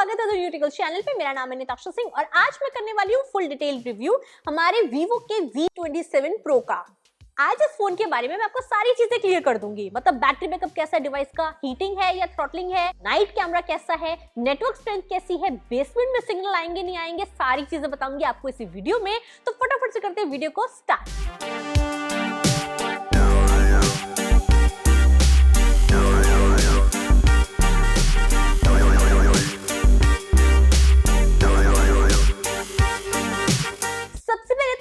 स्वागत है YouTube channel पे। मेरा नाम है निताक्षा सिंह और आज मैं करने वाली हूँ फुल डिटेल रिव्यू हमारे Vivo के V27 Pro का। आज इस फोन के बारे में मैं आपको सारी चीजें क्लियर कर दूंगी, मतलब बैटरी बैकअप कैसा है डिवाइस का, हीटिंग है या थ्रॉटलिंग है, नाइट कैमरा कैसा है, नेटवर्क स्ट्रेंथ कैसी है, बेसमेंट में सिग्नल आएंगे नहीं आएंगे, सारी चीजें बताऊंगी आपको इसी वीडियो में। तो फटाफट से करते हैं वीडियो को स्टार्ट।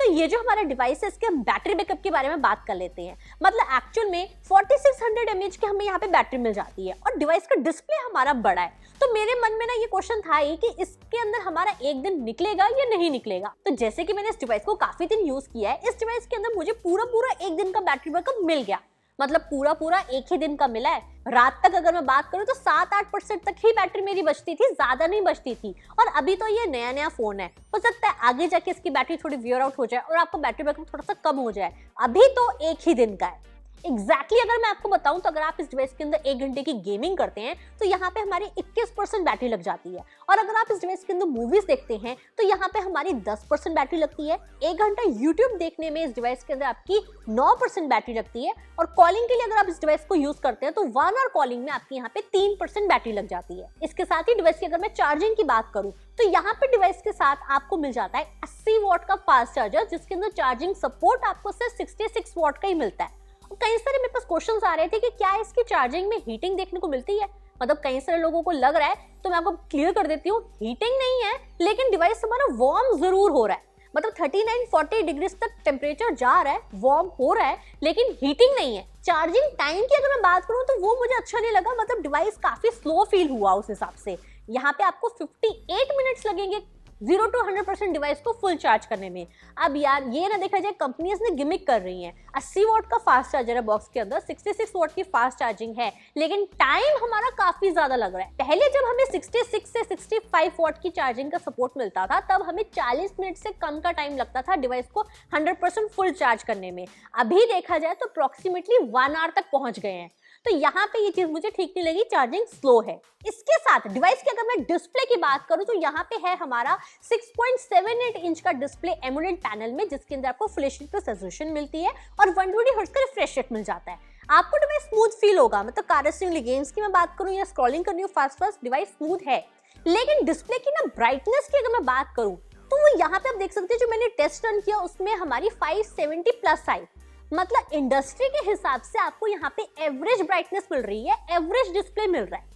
ये जो हमारा डिवाइस है इसके हम बैटरी बैकअप के बारे में बात कर लेते हैं। मतलब एक्चुअल में 4600 mAh की हमें यहाँ पे बैटरी मिल जाती है और डिवाइस का डिस्प्ले हमारा बड़ा है। तो मेरे मन में ना ये क्वेश्चन था ही कि इसके अंदर हमारा एक दिन निकलेगा या नहीं निकलेगा। तो जैसे कि मैंने इस डिवाइस को काफी दिन यूज किया है, इस डिवाइस के अंदर मुझे पूरा एक दिन का बैटरी बैकअप मिल गया। मतलब पूरा एक ही दिन का मिला है। रात तक अगर मैं बात करूं तो 7-8% तक ही बैटरी मेरी बचती थी, ज्यादा नहीं बचती थी। और अभी तो ये नया फोन है, हो सकता है आगे जाके इसकी बैटरी थोड़ी वियर आउट हो जाए और आपका बैटरी बैकअप थोड़ा सा कम हो जाए। अभी तो एक ही दिन का है। एग्जैक्टली अगर मैं आपको बताऊं तो अगर आप इस डिवाइस के अंदर 1 घंटे की गेमिंग करते हैं तो यहाँ पे हमारी 21% बैटरी लग जाती है। और अगर आप इस डिवाइस के अंदर मूवीज देखते हैं तो यहाँ पे हमारी 10% बैटरी लगती है। 1 घंटा यूट्यूब देखने में इस डिवाइस के अंदर आपकी 9% बैटरी लगती है। और कॉलिंग के लिए अगर आप इस डिवाइस को यूज करते हैं तो 1 आवर कॉलिंग में आपकी यहाँ पे 3% बैटरी लग जाती है। इसके साथ ही डिवाइस की अगर मैं चार्जिंग की बात करूं तो यहाँ पे डिवाइस के साथ आपको मिल जाता है 80 वॉट का फास्ट चार्जर, जिसके अंदर चार्जिंग सपोर्ट आपको सिर्फ 66 वॉट का ही मिलता है। कई सारे मेरे पास क्वेश्चंस आ रहे थे कि क्या इसकी चार्जिंग में हीटिंग देखने को मिलती है। मतलब कई सारे लोगों को लग रहा है, तो मैं आपको क्लियर कर देती हूँ, हीटिंग नहीं है लेकिन डिवाइस हमारा वार्म जरूर हो रहा है। मतलब 39-40 डिग्री तक टेम्परेचर जा रहा है, वार्म हो रहा है, लेकिन हीटिंग नहीं है। चार्जिंग टाइम की अगर मैं बात करूँ तो वो मुझे अच्छा नहीं लगा। मतलब डिवाइस काफी स्लो फील हुआ उस हिसाब से। यहाँ पे आपको 58 मिनट्स लगेंगे 0 to 100% डिवाइस को फुल चार्ज करने में। अब यार ये ना देखा जाए, कंपनीज ने गिमिक कर रही हैं। 80 वॉट का फास्ट चार्जर है बॉक्स के अंदर, 66 वॉट की फास्ट चार्जिंग है, लेकिन टाइम हमारा काफी ज्यादा लग रहा है। पहले जब हमें 66 से 65 वॉट की चार्जिंग का सपोर्ट मिलता था तब हमें 40 मिनट से कम का टाइम लगता था डिवाइस को 100% फुल चार्ज करने में। अभी देखा जाए तो अप्रोक्सीमेटली 1 आवर तक पहुंच गए हैं। तो यहाँ पे ये चीज मुझे ठीक नहीं लगी, चार्जिंग स्लो है। इसके साथ डिवाइस की अगर मैं डिस्प्ले की बात करूं तो यहाँ पे है हमारा 6.78 इंच का डिस्प्ले एमोलेड पैनल में, जिसके अंदर आपको फुल एचडी रेजोल्यूशन मिलती है और 120 हर्ट्ज का रिफ्रेश रेट मिल जाता है। आपको डिवाइस स्मूथ फील होगा। मतलब कारसिंग गेम्स की मैं बात करूं या स्क्रॉलिंग करनी हो फास्ट डिवाइस स्मूथ है। लेकिन डिस्प्ले की ना ब्राइटनेस की अगर मैं बात करूं तो वो यहाँ पे आप देख सकते हैं, जो मैंने टेस्ट रन किया उसमें हमारी 570 प्लस आई। मतलब इंडस्ट्री के हिसाब से आपको यहाँ पे एवरेज ब्राइटनेस मिल रही है, एवरेज डिस्प्ले मिल रहा है,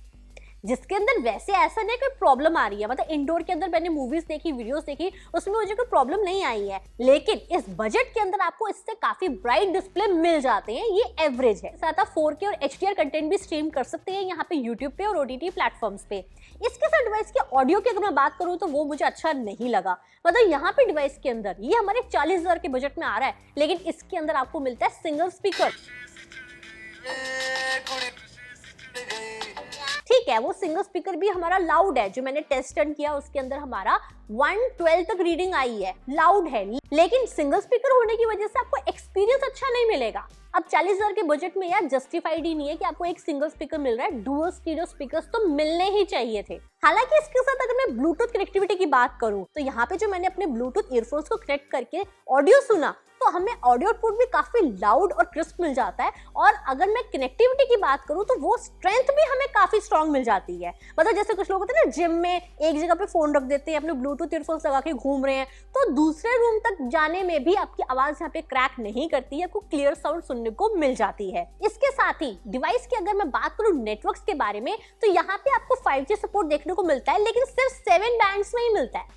जिसके अंदर वैसे ऐसा नहीं कोई प्रॉब्लम आ रही है। मतलब इंडोर के अंदर मैंने मूवीज देखी, वीडियोस देखी, उसमें मुझे कोई प्रॉब्लम नहीं आई है। लेकिन इस बजट के अंदर आपको इससे काफी ब्राइट डिस्प्ले मिल जाते हैं, ये एवरेज है। साथ आप 4K और HDR कंटेंट भी स्ट्रीम कर सकते हैं यहाँ पे यूट्यूब पे और OTT प्लेटफॉर्म्स पे। इसके साथ डिवाइस के ऑडियो की अगर मैं बात करूँ तो वो मुझे अच्छा नहीं लगा। मतलब यहाँ पे डिवाइस के अंदर ये हमारे 40,000 के बजट में आ रहा है, लेकिन इसके अंदर आपको मिलता है सिंगल स्पीकर। ठीक है, वो सिंगल स्पीकर भी हमारा लाउड है। जो मैंने टेस्ट रन किया उसके अंदर हमारा 112 तक रीडिंग आई है, लाउड है। लेकिन सिंगल स्पीकर होने की वजह से आपको एक्सपीरियंस अच्छा नहीं मिलेगा। अब 40,000 के बजट में यार जस्टिफाइड ही नहीं है कि आपको एक सिंगल स्पीकर मिल रहा है। डुअल स्टीरियो स्पीकर्स तो मिलने ही चाहिए थे। हालांकि इसके साथ अगर मैं ब्लूटूथ कनेक्टिविटी की बात करूं तो यहाँ पे जो मैंने अपने ब्लूटूथ ईयरफोन्स को कनेक्ट करके ऑडियो सुना तो हमें ऑडियो आउटपुट भी काफी लाउड और क्रिस्प मिल जाता है। और अगर मैं कनेक्टिविटी की बात करूं तो वो स्ट्रेंथ भी हमें काफी स्ट्रांग मिल जाती है। मतलब जैसे कुछ लोग होते हैं ना, जिम में एक जगह पे फोन रख देते हैं, अपने ब्लूटूथ ईयरफोन्स लगा के घूम रहे हैं, तो दूसरे रूम तक जाने में भी आपकी आवाज यहाँ पे क्रैक नहीं करती है, आपको क्लियर साउंड सुनने को मिल जाती है। इसके साथ ही डिवाइस की अगर मैं बात करूं नेटवर्क्स के बारे में तो यहाँ पे आपको 5G सपोर्ट देखने को मिलता है, लेकिन सिर्फ 7 बैंड्स में ही मिलता है।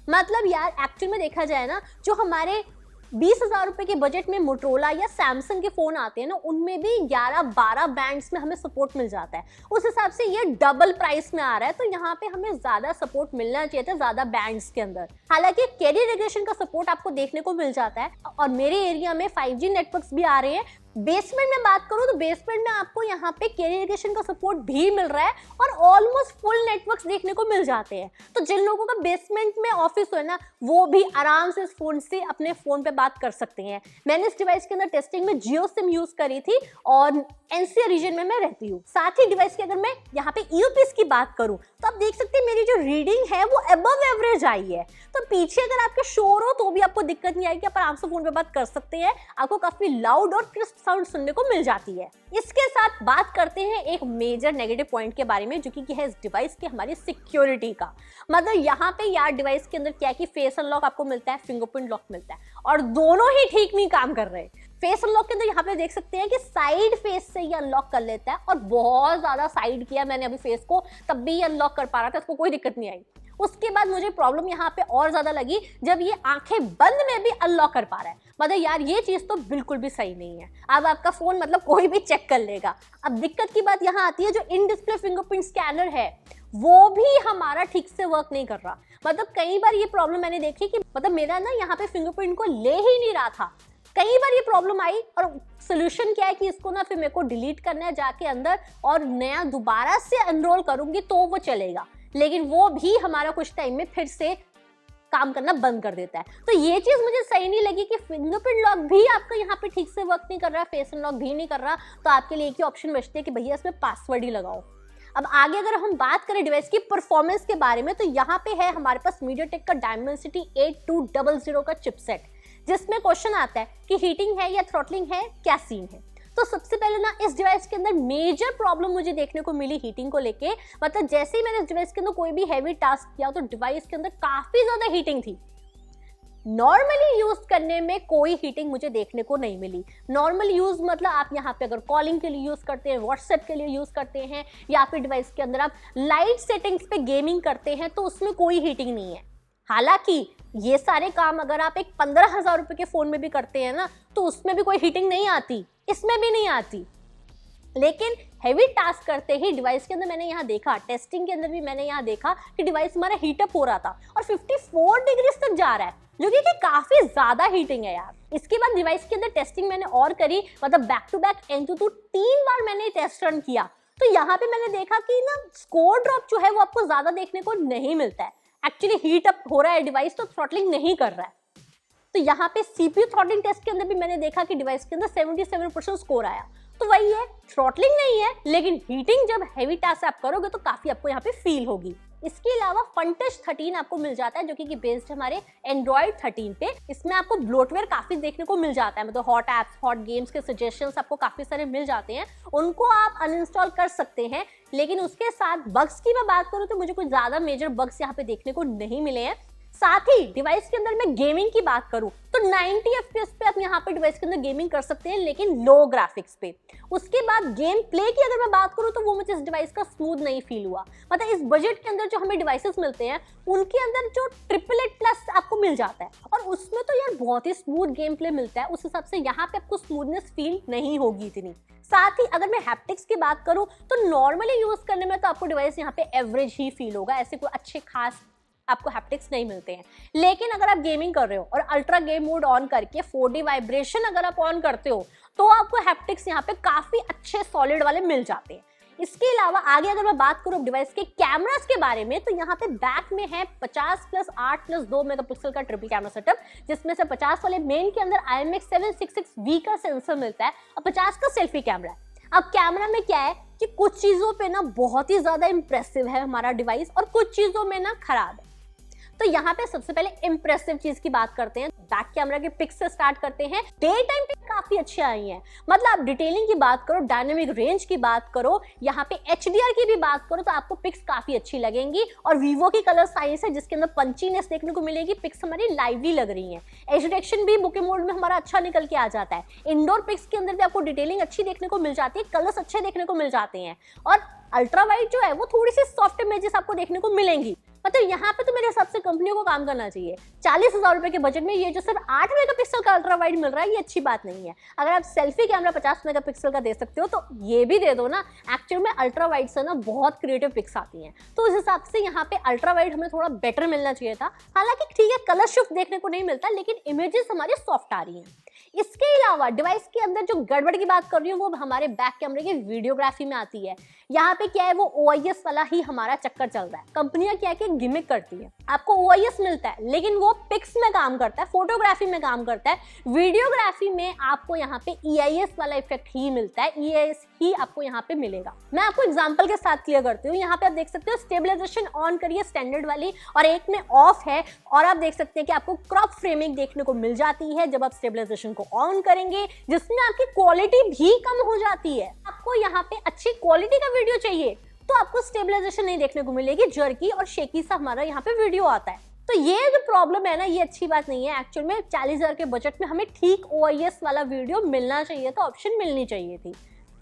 मतलब यार एक्चुअल में देखा जाए ना, जो हमारे 20,000 रुपए के बजट में मोटरोला या सैमसंग के फोन आते हैं ना, उनमें भी 11-12 बैंड्स में हमें सपोर्ट मिल जाता है। उस हिसाब से ये डबल प्राइस में आ रहा है, तो यहाँ पे हमें ज्यादा सपोर्ट मिलना चाहिए था ज्यादा बैंड्स के अंदर। हालांकि कैरियर रेडिएशन का सपोर्ट आपको देखने को मिल जाता है और मेरे एरिया में 5G नेटवर्क्स भी आ रहे हैं, बेसमेंट में बात करूं तो बेसमेंट में आपको यहाँ पे कैरियरेशन का सपोर्ट भी मिल रहा है और ऑलमोस्ट फुल नेटवर्क्स देखने को मिल जाते हैं। तो जिन लोगों का बेसमेंट में ऑफिस है ना, वो भी आराम से इस फोन से अपने फोन पे बात कर सकते हैं। मैंने इस डिवाइस के अंदर टेस्टिंग में जियो सिम यूज करी थी और एनसीआर रीजन में मैं रहती हूँ। साथ ही डिवाइस की अगर मैं यहाँ पे ईयरपीस की बात करूँ तो आप देख सकते हैं मेरी जो रीडिंग है वो अबव एवरेज आई है। तो पीछे अगर आपके शोर हो तो भी आपको दिक्कत नहीं आएगी, आप आराम से फोन पे बात कर सकते हैं। आपको काफी लाउड और क्रिस्प साउंड सुनने को मिल जाती है। इसके साथ बात करते हैं एक मेजर नेगेटिव पॉइंट के बारे में, जो कि है इस डिवाइस की हमारी सिक्योरिटी का। मतलब यहाँ पे यार डिवाइस के अंदर क्या है कि फेस अनलॉक आपको मिलता है, फिंगरप्रिंट लॉक मिलता है और दोनों ही ठीक नहीं काम कर रहे। फेस अनलॉक के अंदर यहाँ पे देख सकते हैं कि साइड फेस से ये अनलॉक कर लेता है और बहुत ज्यादा साइड किया मैंने अभी फेस को, तब भी ये अनलॉक कर पा रहा था, इसको कोई दिक्कत नहीं आई। उसके बाद मुझे प्रॉब्लम यहाँ पे और ज्यादा लगी जब ये आंखें बंद में भी अनलॉक कर पा रहा है। मतलब यार ये चीज तो बिल्कुल भी सही नहीं है। अब आपका फोन मतलब कोई भी चेक कर लेगा। अब दिक्कत की बात यहाँ आती है, जो इन डिस्प्ले फिंगरप्रिंट स्कैनर है वो भी हमारा ठीक से वर्क नहीं कर रहा। मतलब कई बार ये प्रॉब्लम मैंने देखी कि मतलब मेरा ना यहाँ पे फिंगरप्रिंट को ले ही नहीं रहा था। कई बार ये प्रॉब्लम आई और सोल्यूशन क्या है कि इसको ना फिर मेरे को डिलीट करना है जाके अंदर और नया दोबारा से एनरोल करूंगी तो वो चलेगा, लेकिन वो भी हमारा कुछ टाइम में फिर से काम करना बंद कर देता है। तो ये चीज मुझे सही नहीं लगी कि फिंगरप्रिंट लॉक भी आपका यहाँ पे ठीक से वर्क नहीं कर रहा, फेस अनलॉक भी नहीं कर रहा, तो आपके लिए एक ही ऑप्शन बचती है कि भैया इसमें पासवर्ड ही लगाओ। अब आगे अगर हम बात करें डिवाइस की परफॉर्मेंस के बारे में, तो यहाँ पे है हमारे पास मीडियाटेक का डायमेंसिटी 8200 का चिपसेट, जिसमें क्वेश्चन आता है कि हीटिंग है या थ्रॉटलिंग है, क्या सीन है। तो सबसे पहले ना इस डिवाइस के अंदर मेजर प्रॉब्लम मुझे देखने को मिली हीटिंग को लेके। मतलब जैसे ही मैंने इस डिवाइस के अंदर कोई भी हैवी टास्क किया तो डिवाइस के अंदर काफी ज्यादा हीटिंग थी। नॉर्मली यूज करने में कोई हीटिंग मुझे देखने को नहीं मिली। नॉर्मल यूज मतलब आप यहाँ पे अगर कॉलिंग के लिए यूज करते हैं, व्हाट्सएप के लिए यूज करते हैं, या फिर डिवाइस के अंदर आप लाइट सेटिंग्स पे गेमिंग करते हैं तो उसमें कोई हीटिंग नहीं है। हालांकि ये सारे काम अगर आप एक 15,000 रुपए के फोन में भी करते हैं ना तो उसमें भी कोई हीटिंग नहीं आती, इसमें भी नहीं आती। लेकिन हैवी टास्क करते ही डिवाइस के अंदर मैंने यहाँ देखा, टेस्टिंग के अंदर भी मैंने यहाँ देखा कि डिवाइस हमारा हीटअप हो रहा था और 54 डिग्री तक जा रहा है, जो कि काफी ज्यादा हीटिंग है यार। इसके बाद डिवाइस के अंदर टेस्टिंग मैंने और करी, मतलब बैक टू बैक Antutu 3 बार मैंने टेस्ट रन किया। तो यहाँ पे मैंने देखा कि ना स्कोर ड्रॉप जो है वो आपको ज्यादा देखने को नहीं मिलता है। एक्चुअली हीट अप हो रहा है डिवाइस, तो थ्रॉटलिंग नहीं कर रहा है। तो यहाँ पे सीपीयू थ्रॉटलिंग टेस्ट के अंदर भी मैंने देखा कि डिवाइस के अंदर 77% स्कोर आया। तो वही है, थ्रॉटलिंग नहीं है, लेकिन हीटिंग जब हैवी टास्क आप करोगे तो काफी आपको यहाँ पे फील होगी। इसके अलावा फनटच 13 आपको मिल जाता है, जो कि बेस्ड हमारे एंड्रॉइड 13 पे। इसमें आपको ब्लोटवेयर काफी देखने को मिल जाता है, मतलब हॉट एप्स, हॉट गेम्स के सजेशंस आपको काफी सारे मिल जाते हैं, उनको आप अनइंस्टॉल कर सकते हैं। लेकिन उसके साथ बग्स की मैं बात करूं तो मुझे कुछ ज्यादा मेजर बग्स यहाँ पे देखने को नहीं मिले हैं। साथ ही डिवाइस के अंदर मैं गेमिंग की बात करूं तो 90 FPS पे आप यहाँ पे डिवाइस के अंदर गेमिंग कर सकते हैं, लेकिन लो ग्राफिक्स पे। उसके बाद गेम प्ले की अगर मैं बात करूं तो वो मुझे इस डिवाइस का स्मूथ नहीं फील हुआ। मतलब इस बजट के अंदर जो हमें डिवाइसेस मिलते हैं उनके अंदर जो 888+ आपको मिल जाता है और उसमें तो यार बहुत ही स्मूथ गेम प्ले मिलता है, उस हिसाब से यहाँ पे आपको स्मूथनेस फील नहीं होगी इतनी। साथ ही अगर मैं हैप्टिक्स की बात करूं तो नॉर्मली यूज करने में तो आपको डिवाइस यहाँ पे एवरेज ही फील होगा, ऐसे कोई अच्छे खास आपको हैप्टिक्स नहीं मिलते हैं। लेकिन अगर आप गेमिंग कर रहे हो और अल्ट्रा गेम मोड ऑन करके 4D वाइब्रेशन अगर आप ऑन करते हो तो आपको हैप्टिक्स यहाँ पे काफी अच्छे सॉलिड वाले मिल जाते हैं। इसके अलावा आगे अगर मैं बात करूं डिवाइस के कैमरास के बारे में तो यहाँ पे बैक में है 50+8+2 मेगापिक्सल का ट्रिपल कैमरा सेटअप, जिसमें से 50 वाले मेन के अंदर IMX766V का सेंसर मिलता है और 50 का सेल्फी कैमरा है। अब कैमरा में क्या है कि कुछ चीजों पे ना बहुत ही ज्यादा इंप्रेसिव है हमारा डिवाइस और कुछ चीजों में ना खराब है। तो यहाँ पे सबसे पहले इंप्रेसिव चीज की बात करते हैं। बैक कैमरा के पिक्स से स्टार्ट करते हैं। डे टाइम पे काफी अच्छे आई हैं, मतलब आप डिटेलिंग की बात करो, डायनेमिक रेंज की बात करो, यहाँ पे HDR की भी बात करो तो आपको पिक्स काफी अच्छी लगेंगी। और वीवो की कलर साइंस है जिसके अंदर पंचीनेस देखने को मिलेगी, पिक्स हमारी लाइवली लग रही है। एज डिटेक्शन भी बुके मोड में हमारा अच्छा निकल के आ जाता है। इंडोर पिक्स के अंदर भी आपको डिटेलिंग अच्छी देखने को मिल जाती है, कलर्स अच्छे देखने को मिल जाते हैं और अल्ट्रा वाइड जो है वो थोड़ी सी सॉफ्ट इमेजेस आपको देखने को मिलेंगी। मतलब यहाँ पे तो मेरे हिसाब से कंपनियों को काम करना चाहिए। 40,000 रुपए के बजट में ये जो सिर्फ 8 मेगापिक्सल का अल्ट्रा वाइड मिल रहा है ये अच्छी बात नहीं है। अगर आप सेल्फी कैमरा 50 मेगापिक्सल का दे सकते हो तो ये भी दे दो ना। एक्चुअल में अल्ट्रा वाइड से ना बहुत क्रिएटिव पिक्स आती हैं, तो उस हिसाब से यहाँ पे अल्ट्रा वाइड हमें थोड़ा बेटर मिलना चाहिए था। हालांकि ठीक है, कलर शिफ्ट देखने को नहीं मिलता लेकिन इमेजेस हमारी सॉफ्ट आ रही हैं। इसके अलावा डिवाइस के अंदर जो गड़बड़ की बात कर रही हूँ वो हमारे बैक कैमरे की वीडियोग्राफी में आती है। यहाँ पे क्या है, वो OIS वाला ही हमारा चक्कर चल रहा है। कंपनियां क्या है कि गिमिक करती है, आपको OIS मिलता है लेकिन वो पिक्स में काम करता है, फोटोग्राफी में काम करता है। वीडियोग्राफी में आपको यहाँ पे EIS वाला इफेक्ट ही मिलता है, EIS ही आपको यहाँ पे मिलेगा। मैं आपको एग्जांपल के साथ क्लियर करती हूँ। यहाँ पे आप देख सकते हो स्टेबलाइजेशन ऑन करिए स्टैंडर्ड वाली और एक में ऑफ है, और आप देख सकते हैं कि आपको क्रॉप फ्रेमिंग देखने को मिल जाती है जब आप स्टेबलाइजेशन को ऑन करेंगे, जिसमें आपकी क्वालिटी भी कम हो जाती है। आपको यहाँ पे अच्छी क्वालिटी का वीडियो चाहिए तो आपको स्टेबलाइजेशन नहीं देखने को मिलेगी, जर्की और शेकी सा हमारा यहाँ पे वीडियो आता है। तो ये जो प्रॉब्लम है ना, ये अच्छी बात नहीं है। एक्चुअल में 40,000 के बजट में हमें ठीक OIS वाला वीडियो मिलना चाहिए था, ऑप्शन मिलनी चाहिए थी,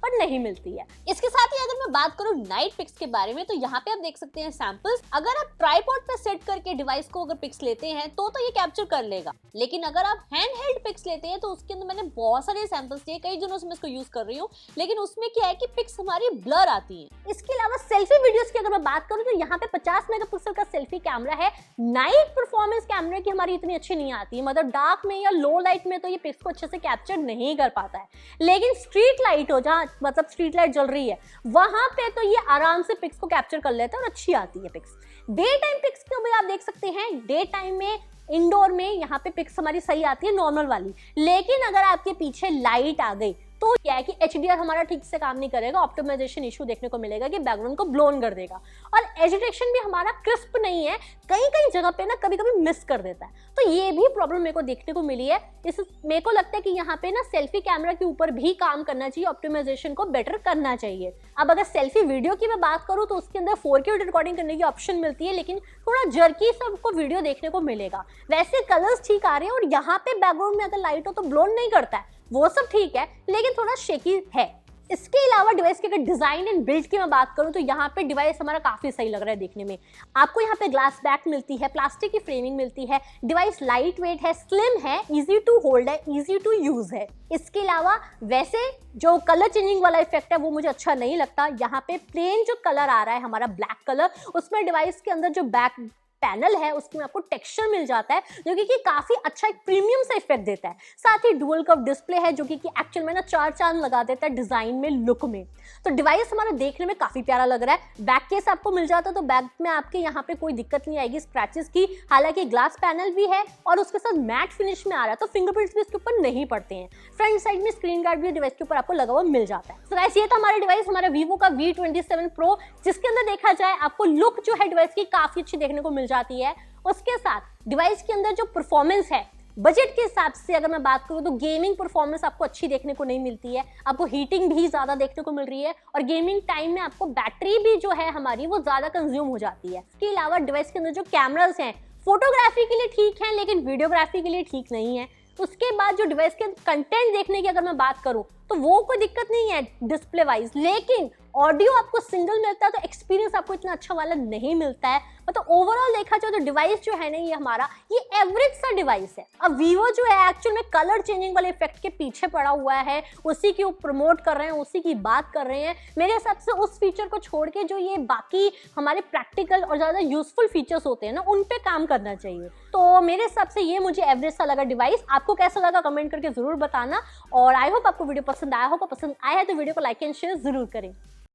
पर नहीं मिलती है। इसके साथ ही अगर मैं बात करूं नाइट पिक्स के बारे में, तो यहाँ पे आप देख सकते हैं सैंपल्स। अगर आप ट्राइपॉड पे सेट करके डिवाइस को अगर पिक्स लेते हैं तो ये कैप्चर कर लेगा, लेकिन अगर आप हैंड हेल्ड पिक्स लेते हैं तो उसके अंदर मैंने बहुत सारे सैंपल्स लिए, कई दिनों से मैं इसको यूज कर रही हूँ, लेकिन उसमें क्या है कि पिक्स हमारी ब्लर आती है। इसके अलावा सेल्फी वीडियोस की अगर मैं बात करूँ तो यहाँ पे 50 मेगापिक्सल का सेल्फी कैमरा है। नाइट परफॉर्मेंस कैमरे की हमारी इतनी अच्छी नहीं आती है, मतलब डार्क में या लो लाइट में तो ये पिक्स को अच्छे से कैप्चर नहीं कर पाता है, लेकिन स्ट्रीट लाइट हो, जहाँ मतलब स्ट्रीट लाइट जल रही है, वहां पे तो ये आराम से पिक्स को कैप्चर कर लेता है और अच्छी आती है पिक्स। डे टाइम पिक्स को भी आप देख सकते हैं, डे टाइम में इंडोर में यहाँ पे पिक्स हमारी सही आती है नॉर्मल वाली, लेकिन अगर आपके पीछे लाइट आ गई तो क्या है कि HDR हमारा ठीक से काम नहीं करेगा, ऑप्टिमाइजेशन इशू देखने को मिलेगा कि बैकग्राउंड को ब्लोन कर देगा, और एज डिटेक्शन भी हमारा क्रिस्प नहीं है, कई कई जगह पे ना कभी कभी मिस कर देता है। तो ये भी प्रॉब्लम मेरे को देखने को मिली है। मेरे को लगता है कि यहाँ पे ना सेल्फी कैमरा के ऊपर भी काम करना चाहिए, ऑप्टिमाइजेशन को बेटर करना चाहिए। अब अगर सेल्फी वीडियो की मैं बात करूँ तो उसके अंदर 4K रिकॉर्डिंग करने की ऑप्शन मिलती है, लेकिन थोड़ा जर्की सबको वीडियो देखने को मिलेगा। वैसे कलर्स ठीक आ रहे हैं, और यहाँ पे बैकग्राउंड में अगर लाइट हो तो ब्लोन नहीं करता है, वो सब ठीक है, लेकिन थोड़ा शेकी है। इसके अलावा डिवाइस के अगर डिजाइन एंड बिल्ड की मैं बात करूं तो यहाँ पे डिवाइस हमारा काफी सही लग रहा है देखने में। आपको यहाँ पे ग्लास बैक मिलती है, प्लास्टिक की फ्रेमिंग मिलती है, डिवाइस लाइट वेट है, स्लिम है, इजी टू होल्ड है, इजी टू यूज है। इसके अलावा वैसे जो कलर चेंजिंग वाला इफेक्ट है वो मुझे अच्छा नहीं लगता। यहाँ पे प्लेन जो कलर आ रहा है हमारा ब्लैक कलर, उसमें डिवाइस के अंदर जो बैक पैनल है उसमें आपको टेक्सचर मिल जाता है, जो कि काफी अच्छा एक प्रीमियम सा इफेक्ट देता है। साथ ही डुअल कर्व डिस्प्ले है, जो कि एक्चुअल में ना 4 चांद लगा देता है डिजाइन में, लुक में। तो डिवाइस हमारा देखने में काफी प्यारा लग रहा है। बैक केस आपको मिल जाता है, तो बैक में आपके यहाँ पे कोई दिक्कत नहीं आएगी स्क्रैचेस की। हालांकि ग्लास पैनल भी है और उसके साथ मैट फिनिश में आ रहा है, तो फिंगरप्रिंट्स भी इसके ऊपर नहीं पड़ते हैं। फ्रंट साइड में स्क्रीन गार्ड भी डिवाइस के ऊपर आपको लगा हुआ मिल जाता है। तो गाइस, ये था हमारा डिवाइस, हमारा Vivo का V27 Pro, जिसके अंदर देखा जाए आपको लुक जो है डिवाइस की काफी अच्छी देखने को मिल जाती है। उसके साथ डिवाइस के अंदर जो परफॉर्मेंस है बजट के हिसाब से अगर मैं बात करूं तो गेमिंग परफॉर्मेंस आपको अच्छी देखने को नहीं मिलती है, आपको हीटिंग भी ज्यादा देखने को मिल रही है, और गेमिंग टाइम में आपको बैटरी भी जो है हमारी वो ज्यादा कंज्यूम हो जाती है। इसके अलावा डिवाइस के अंदर जो कैमरास हैं फोटोग्राफी के लिए ठीक है, लेकिन वीडियोग्राफी के लिए ठीक नहीं है। उसके बाद जो डिवाइस के कंटेंट देखने की अगर मैं बात करूं तो वो कोई दिक्कत नहीं है डिस्प्ले वाइज, लेकिन ऑडियो आपको सिंगल मिलता है तो एक्सपीरियंस आपको इतना अच्छा वाला नहीं मिलता है। मतलब ओवरऑल देखा जाए तो डिवाइस जो है ना ये हमारा ये एवरेज सा डिवाइस है। अब Vivo जो है एक्चुअल में कलर चेंजिंग वाले इफेक्ट के पीछे पड़ा हुआ है, उसी की प्रमोट कर रहे हैं, उसी की बात कर रहे हैं। मेरे हिसाब से उस फीचर को छोड़ के जो ये बाकी हमारे प्रैक्टिकल और ज्यादा यूजफुल फीचर्स होते हैं ना, उन पे काम करना चाहिए। तो मेरे हिसाब से ये मुझे एवरेज सा लगा डिवाइस। आपको कैसा लगा कमेंट करके जरूर बताना, और आई होप आपको वीडियो पसंद आया होगा। पसंद आया है तो वीडियो को लाइक एंड शेयर जरूर करें।